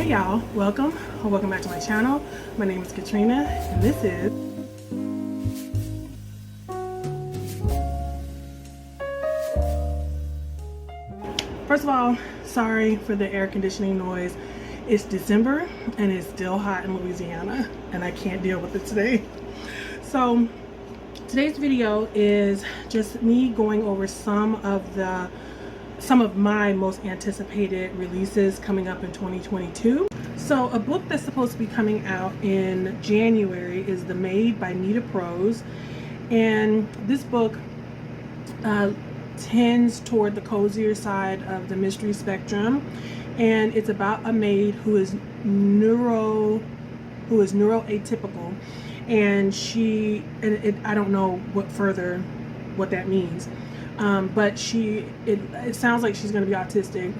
Hey y'all, welcome back to my channel. My name is Katrina and this is first of all, sorry for the air conditioning noise. It's December and it's still hot in Louisiana and I can't deal with it today. So today's video is just me going over some of my most anticipated releases coming up in 2022. So a book that's supposed to be coming out in January is The Maid by Nita Prose, and this book tends toward the cozier side of the mystery spectrum, and it's about a maid who is neuroatypical, and I don't know what that means, but it sounds like she's going to be autistic.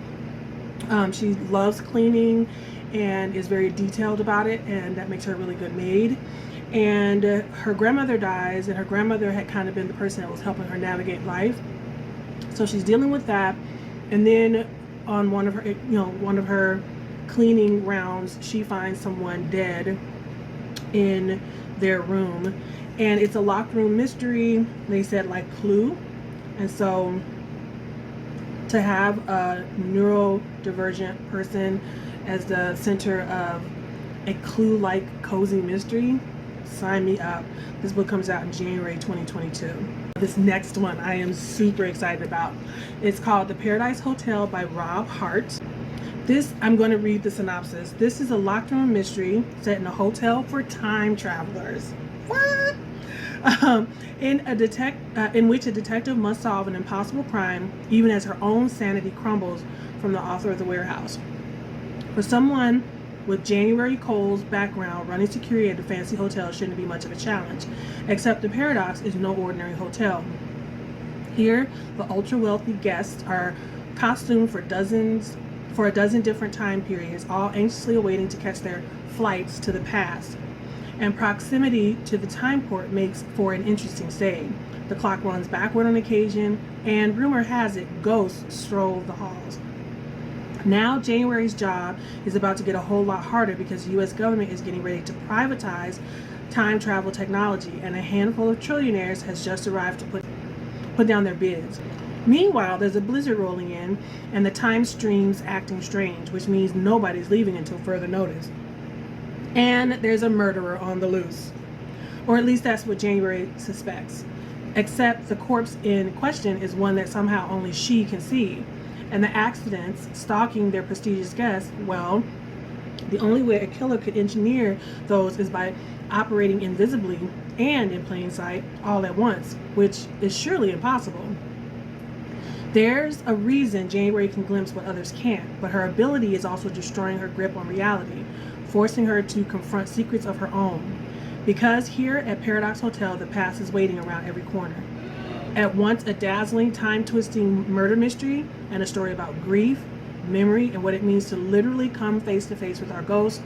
She loves cleaning and is very detailed about it, and that makes her a really good maid. And her grandmother dies, and her grandmother had kind of been the person that was helping her navigate life. So she's dealing with that, and then on one of her cleaning rounds, she finds someone dead in their room, and it's a locked room mystery. They said like Clue, and so to have a neurodivergent person as the center of a Clue-like cozy mystery, sign me up. This book comes out in January 2022. This next one I am super excited about. It's called The Paradise Hotel by Rob Hart. I'm going to read the synopsis. This is a locked room mystery set in a hotel for time travelers. What? In which a detective must solve an impossible crime, even as her own sanity crumbles from the author of The Warehouse. For someone with January Cole's background, running security at a fancy hotel shouldn't be much of a challenge. Except the Paradox is no ordinary hotel. Here, the ultra-wealthy guests are costumed for a dozen different time periods, all anxiously awaiting to catch their flights to the past. And proximity to the time port makes for an interesting stay. The clock runs backward on occasion, and rumor has it ghosts stroll the halls. Now January's job is about to get a whole lot harder because the U.S. government is getting ready to privatize time travel technology, and a handful of trillionaires has just arrived to put down their bids. Meanwhile, there's a blizzard rolling in, and the time stream's acting strange, which means nobody's leaving until further notice. And there's a murderer on the loose. Or at least that's what January suspects. Except the corpse in question is one that somehow only she can see. And the accidents stalking their prestigious guests, well, the only way a killer could engineer those is by operating invisibly and in plain sight all at once, which is surely impossible. There's a reason January can glimpse what others can't, but her ability is also destroying her grip on reality, forcing her to confront secrets of her own. Because here at Paradox Hotel, the past is waiting around every corner. At once a dazzling, time-twisting murder mystery and a story about grief, memory, and what it means to literally come face to face with our ghosts,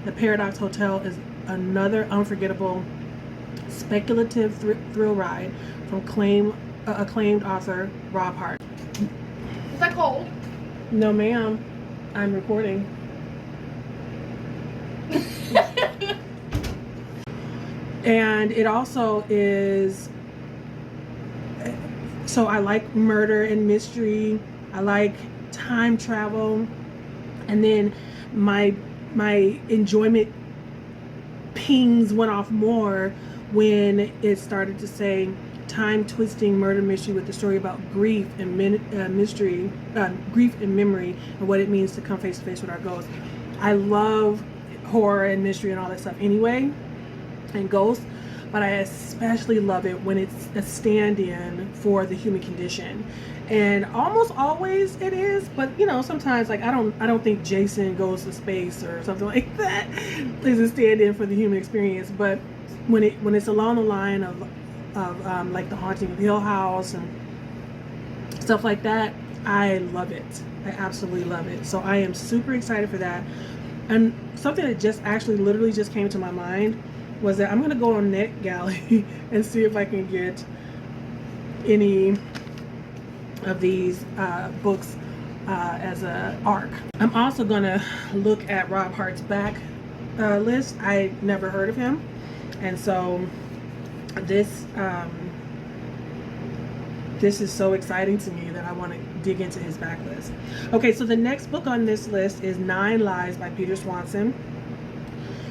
the Paradox Hotel is another unforgettable, speculative thrill ride from acclaimed author Rob Hart. Is that cold? No, ma'am. I'm recording. And it also is, so I like murder and mystery. I like time travel. And then my enjoyment pings went off more when it started to say time-twisting murder mystery with the story about grief and grief and memory, and what it means to come face to face with our ghosts. I love horror and mystery and all that stuff anyway, and ghosts, but I especially love it when it's a stand-in for the human condition. And almost always it is, but sometimes like I don't think Jason Goes to Space or something like that is a stand-in for the human experience. But when it's along the line of like The Haunting of Hill House and stuff like that, I love it. I absolutely love it. So I am super excited for that. And something that just actually literally just came to my mind was that I'm going to go on NetGalley and see if I can get any of these books as a arc. I'm also gonna look at Rob Hart's back list. I never heard of him, and so this this is so exciting to me that I want to dig into his backlist. Okay, so the next book on this list is 9 Lives by Peter Swanson.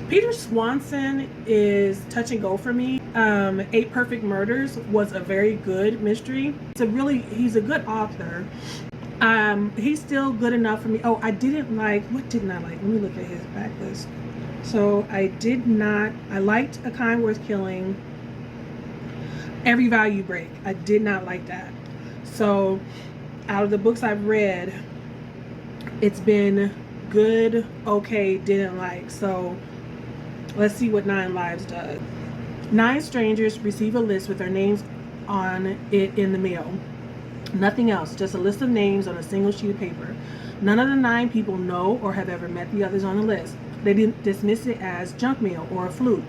Peter Swanson is touch and go for me. 8 Perfect Murders was a very good mystery. He's a good author. He's still good enough for me. Oh, what didn't I like? Let me look at his backlist. So I liked A Kind Worth Killing. Every Value Break. I did not like that. So out of the books I've read, it's been good, okay, didn't like. So let's see what 9 Lives does. 9 strangers receive a list with their names on it in the mail. Nothing else, just a list of names on a single sheet of paper. None of the 9 people know or have ever met the others on the list. They didn't dismiss it as junk mail or a fluke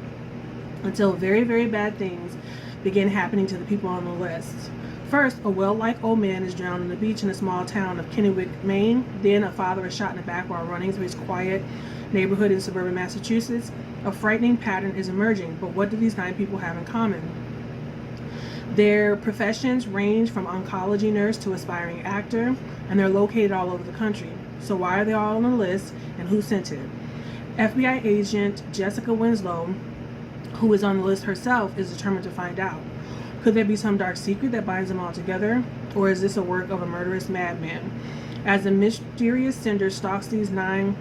until very, very bad things begin happening to the people on the list. First, a well-liked old man is drowned on the beach in a small town of Kennewick, Maine. Then a father is shot in the back while running through his quiet neighborhood in suburban Massachusetts. A frightening pattern is emerging, but what do these 9 people have in common? Their professions range from oncology nurse to aspiring actor, and they're located all over the country. So why are they all on the list, and who sent it? FBI agent Jessica Winslow, who is on the list herself, is determined to find out. Could there be some dark secret that binds them all together, or is this a work of a murderous madman? As the mysterious sender stalks these 9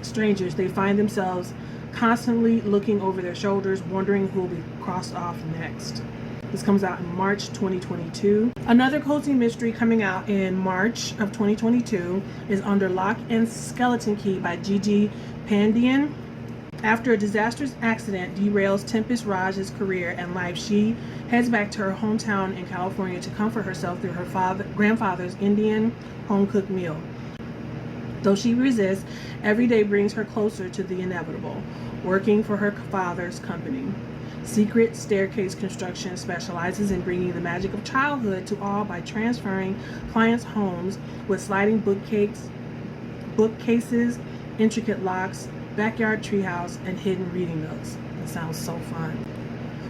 strangers, they find themselves constantly looking over their shoulders, wondering who will be crossed off next. This comes out in March 2022. Another cozy mystery coming out in March of 2022 is Under Lock and Skeleton Key by Gigi Pandian. After a disastrous accident derails Tempest Raj's career and life, she heads back to her hometown in California to comfort herself through her grandfather's Indian home-cooked meal. Though she resists, every day brings her closer to the inevitable, working for her father's company. Secret Staircase Construction specializes in bringing the magic of childhood to all by transferring clients' homes with sliding bookcases, intricate locks, backyard treehouse, and hidden reading nooks. That sounds so fun.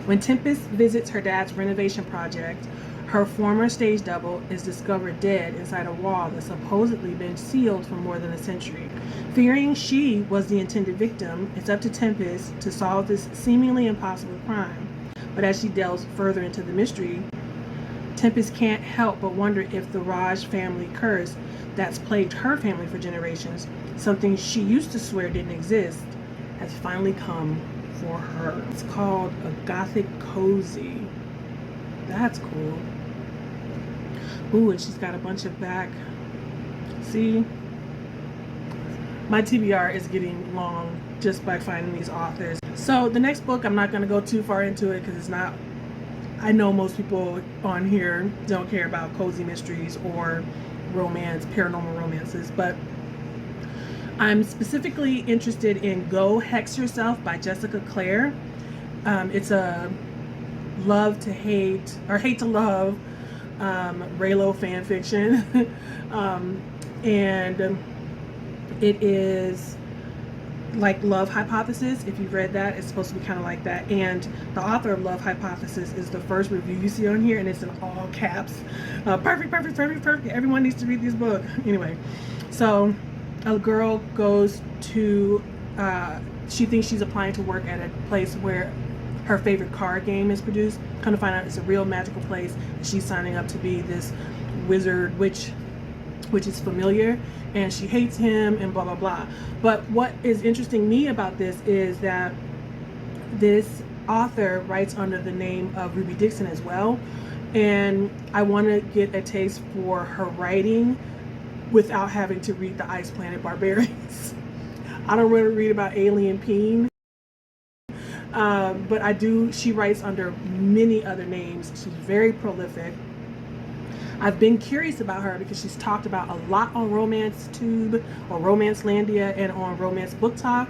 When Tempest visits her dad's renovation project, her former stage double is discovered dead inside a wall that's supposedly been sealed for more than a century. Fearing she was the intended victim, it's up to Tempest to solve this seemingly impossible crime. But as she delves further into the mystery, Tempest can't help but wonder if the Raj family curse that's plagued her family for generations, something she used to swear didn't exist, has finally come for her. It's called A Gothic Cozy. That's cool. Ooh, and she's got a bunch of back. See? My TBR is getting long just by finding these authors. So the next book, I'm not going to go too far into it because it's not, I know most people on here don't care about cozy mysteries or romance, paranormal romances, but I'm specifically interested in Go Hex Yourself by Jessica Clare. It's a love to hate, or hate to love, Raylo fan fiction. And it is like Love Hypothesis. If you've read that, it's supposed to be kind of like that. And the author of Love Hypothesis is the first review you see on here, and it's in all caps. Perfect. Everyone needs to read this book. Anyway, so a girl goes to, she thinks she's applying to work at a place where her favorite card game is produced. Come to find out it's a real magical place. She's signing up to be this wizard witch, which is familiar, and she hates him and blah blah blah. But what is interesting me about this is that this author writes under the name of Ruby Dixon as well, and I want to get a taste for her writing without having to read the Ice Planet Barbarians. I don't want to read about alien peen, but I do. She writes under many other names. She's very prolific. I've been curious about her because she's talked about a lot on Romance Tube or Romance Landia and on Romance Book Talk.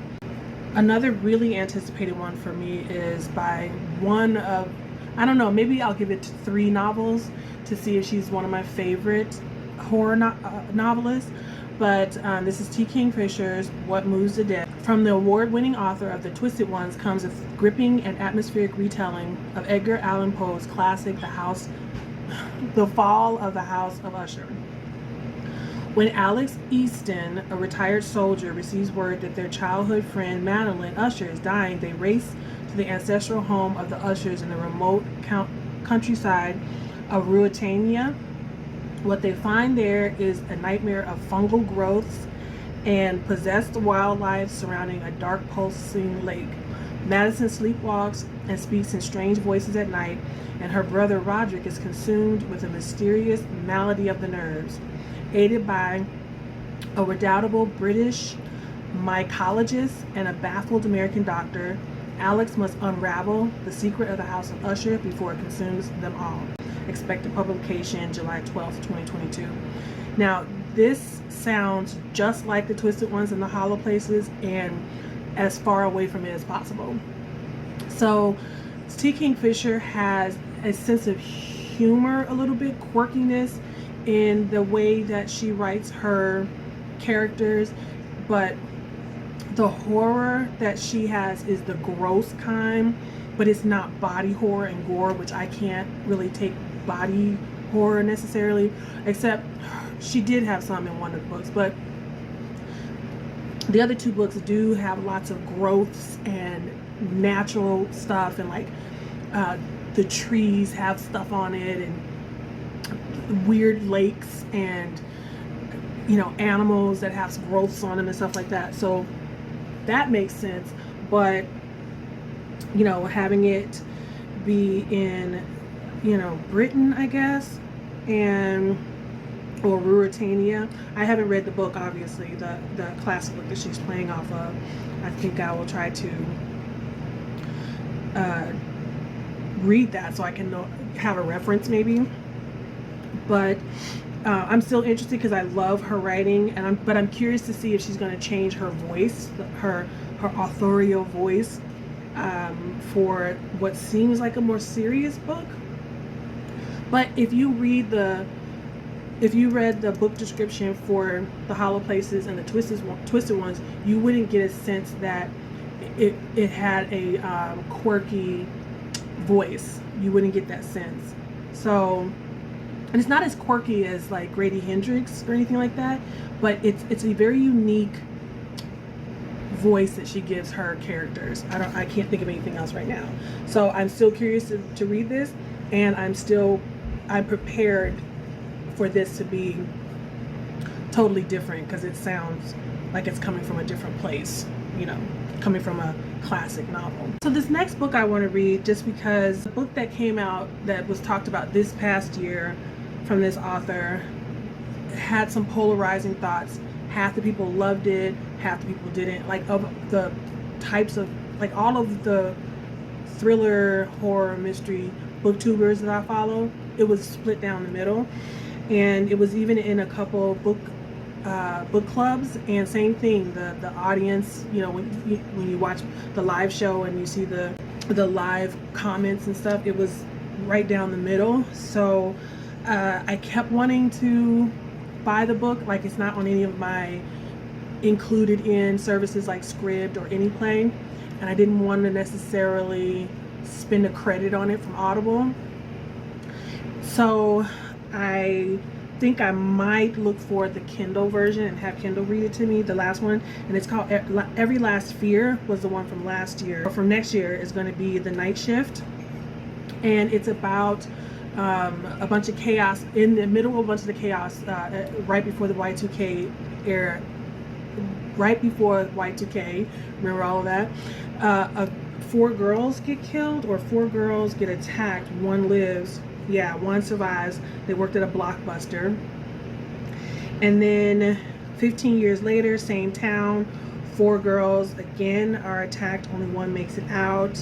Another really anticipated one for me is by one of, I don't know, maybe I'll give it 3 novels to see if she's one of my favorites. horror novelist, but this is T. Kingfisher's What Moves the Dead. From the award-winning author of The Twisted Ones comes a gripping and atmospheric retelling of Edgar Allan Poe's classic The Fall of the House of Usher. When Alex Easton, a retired soldier, receives word that their childhood friend Madeline Usher is dying, they race to the ancestral home of the Ushers in the remote countryside of Ruritania. What they find there is a nightmare of fungal growths and possessed wildlife surrounding a dark pulsing lake. Madison sleepwalks and speaks in strange voices at night, and her brother Roderick is consumed with a mysterious malady of the nerves. Aided by a redoubtable British mycologist and a baffled American doctor, Alex must unravel the secret of the House of Usher before it consumes them all. Expected publication July 12th, 2022. Now, this sounds just like The Twisted Ones and The Hollow Places, and as far away from it as possible. So, T. Kingfisher has a sense of humor, a little bit quirkiness in the way that she writes her characters, but the horror that she has is the gross kind, but it's not body horror and gore, which I can't really take body horror necessarily, except she did have some in one of the books, but the other two books do have lots of growths and natural stuff, and like the trees have stuff on it, and weird lakes, and animals that have growths on them and stuff like that. So that makes sense, but having it be in Britain, I guess, or Ruritania. I haven't read the book, obviously, the classic book that she's playing off of. I think I will try to read that so I can have a reference maybe. But I'm still interested because I love her writing, but I'm curious to see if she's going to change her voice, her authorial voice, for what seems like a more serious book. But if you read the book description for The Hollow Places and The Twisted Ones, you wouldn't get a sense that it had a quirky voice. You wouldn't get that sense. So, and it's not as quirky as like Grady Hendrix or anything like that, but it's a very unique voice that she gives her characters. I can't think of anything else right now. So I'm still curious to read this, and I'm prepared for this to be totally different because it sounds like it's coming from a different place, coming from a classic novel. So this next book I want to read, just because the book that came out that was talked about this past year from this author had some polarizing thoughts. Half the people loved it, half the people didn't. Like, of the types of, like, all of the thriller, horror, mystery booktubers that I follow, it was split down the middle, and it was even in a couple book clubs. And same thing, the audience, when you watch the live show and you see the live comments and stuff, it was right down the middle. So I kept wanting to buy the book. Like, it's not on any of my included in services like Scribd or Anyplay, and I didn't want to necessarily spend a credit on it from Audible. So I think I might look for the Kindle version and have Kindle read it to me, the last one, and it's called Every Last Fear, was the one from last year. Or from next year is going to be The Night Shift, and it's about a bunch of chaos in the middle of a bunch of the chaos right before the Y2K era. Right before Y2K, remember all of that? 4 girls get killed, or 4 girls get attacked. One lives. Yeah, one survives. They worked at a Blockbuster. And then 15 years later, same town, 4 girls again are attacked. Only one makes it out.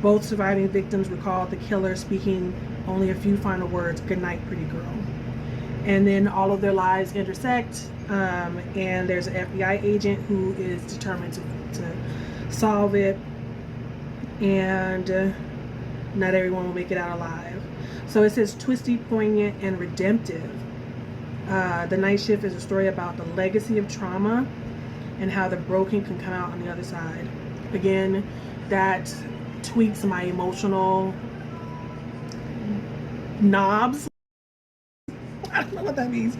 Both surviving victims recall the killer speaking only a few final words, "Good night, pretty girl." And then all of their lives intersect, and there's an FBI agent who is determined to solve it, and not everyone will make it out alive. So it says twisty, poignant, and redemptive. The Night Shift is a story about the legacy of trauma and how the broken can come out on the other side. Again, that tweaks my emotional knobs. I don't know what that means.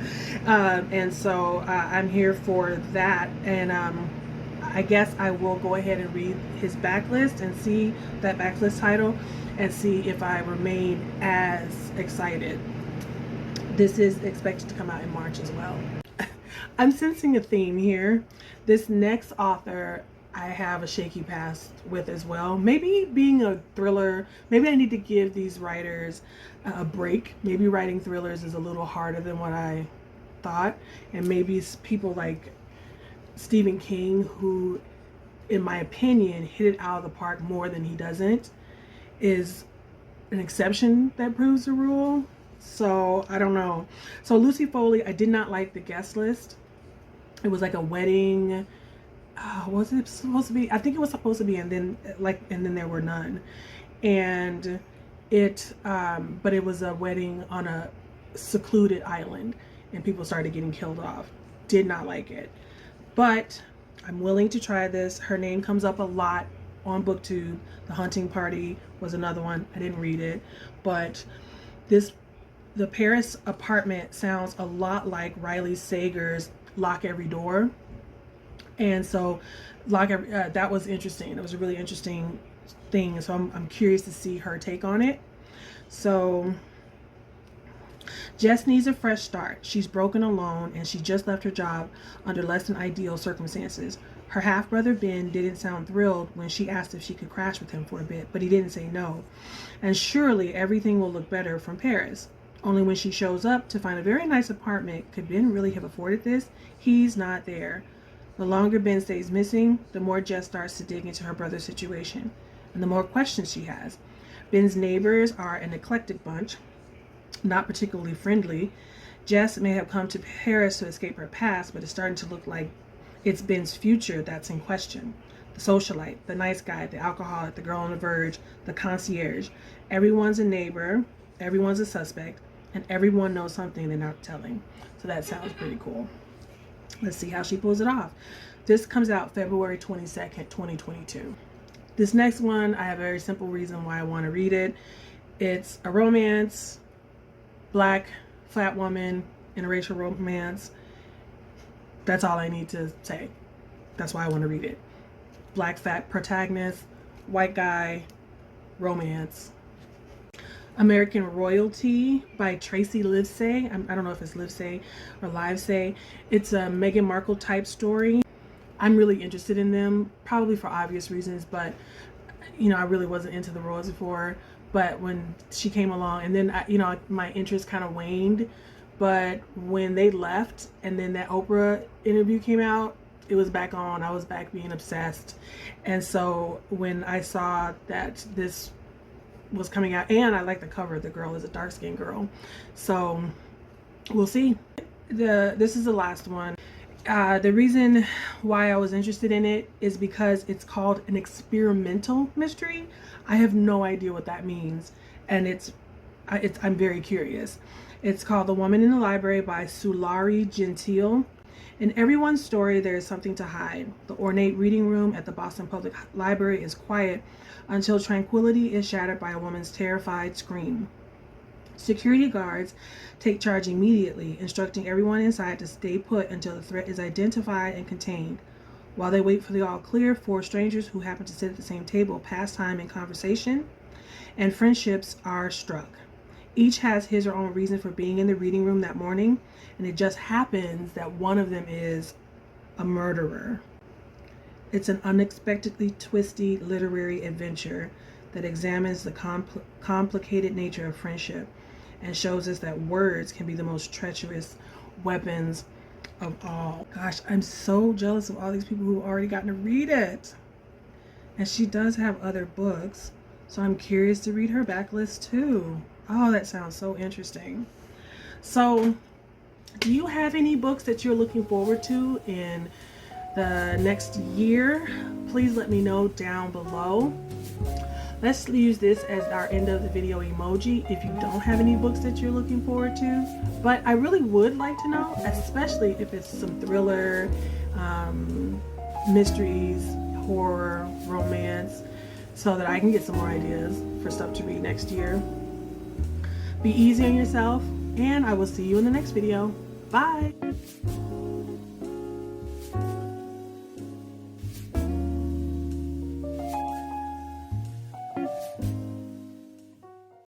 And so I'm here for that. And I guess I will go ahead and read his backlist and see that backlist title and see if I remain as excited. This is expected to come out in March as well. I'm sensing a theme here. This next author I have a shaky past with as well. Maybe being a thriller, maybe I need to give these writers a break. Maybe writing thrillers is a little harder than what I thought. And maybe people like Stephen King, who in my opinion hit it out of the park more than he doesn't, is an exception that proves the rule. So I don't know. So Lucy Foley, I did not like the guest list. It was like a wedding. Was it supposed to be? I think it was supposed to be, and then there were none. And it, but it was a wedding on a secluded island, and people started getting killed off. Did not like it, but I'm willing to try this. Her name comes up a lot on BookTube. The Hunting Party was another one. I didn't read it, but the Paris apartment sounds a lot like Riley Sager's Lock Every Door. And so that was interesting. It was a really interesting thing. So I'm curious to see her take on it. So Jess needs a fresh start. She's broken alone and she just left her job under less than ideal circumstances. Her half-brother Ben didn't sound thrilled when she asked if she could crash with him for a bit, but he didn't say no. And surely everything will look better from Paris. Only when she shows up to find a very nice apartment, could Ben really have afforded this? He's not there. The longer Ben stays missing, the more Jess starts to dig into her brother's situation, and the more questions she has. Ben's neighbors are an eclectic bunch, not particularly friendly. Jess may have come to Paris to escape her past, but it's starting to look like it's Ben's future that's in question. The socialite, the nice guy, the alcoholic, the girl on the verge, the concierge. Everyone's a neighbor, everyone's a suspect, and everyone knows something they're not telling. So that sounds pretty cool. Let's see how she pulls it off. This comes out February 22nd, 2022. This next one, I have a very simple reason why I want to read it. It's a romance, black, flat woman, interracial romance. That's all I need to say. That's why I want to read it. Black, fat protagonist, white guy, romance. American Royalty by Tracy Livesay. I don't know if it's Livesay or Livesay. It's a Meghan Markle type story. I'm really interested in them, probably for obvious reasons, but I really wasn't into the royals before. But when she came along, and then my interest kind of waned. But when they left, and then that Oprah interview came out, it was back on. I was back being obsessed. And so when I saw that this was coming out, and I like the cover, the girl is a dark-skinned girl, so we'll see. This is the last one. The reason why I was interested in it is because it's called an experimental mystery. I have no idea what that means, and I'm very curious. It's called The Woman in the Library by Sulari Gentile. In everyone's story, there is something to hide. The ornate reading room at the Boston Public Library is quiet until tranquility is shattered by a woman's terrified scream. Security guards take charge immediately, instructing everyone inside to stay put until the threat is identified and contained. While they wait for the all clear, 4 strangers who happen to sit at the same table pass time in conversation, and friendships are struck. Each has his or own reason for being in the reading room that morning, and it just happens that one of them is a murderer. It's an unexpectedly twisty literary adventure that examines the complicated nature of friendship and shows us that words can be the most treacherous weapons of all. Gosh, I'm so jealous of all these people who have already gotten to read it. And she does have other books, so I'm curious to read her backlist too. Oh, that sounds so interesting. So, do you have any books that you're looking forward to in the next year? Please let me know down below. Let's use this as our end of the video emoji. If you don't have any books that you're looking forward to, But I really would like to know, especially if it's some thriller, mysteries, horror, romance, so that I can get some more ideas for stuff to read next year. Be easy on yourself, and I will see you in the next video. Bye!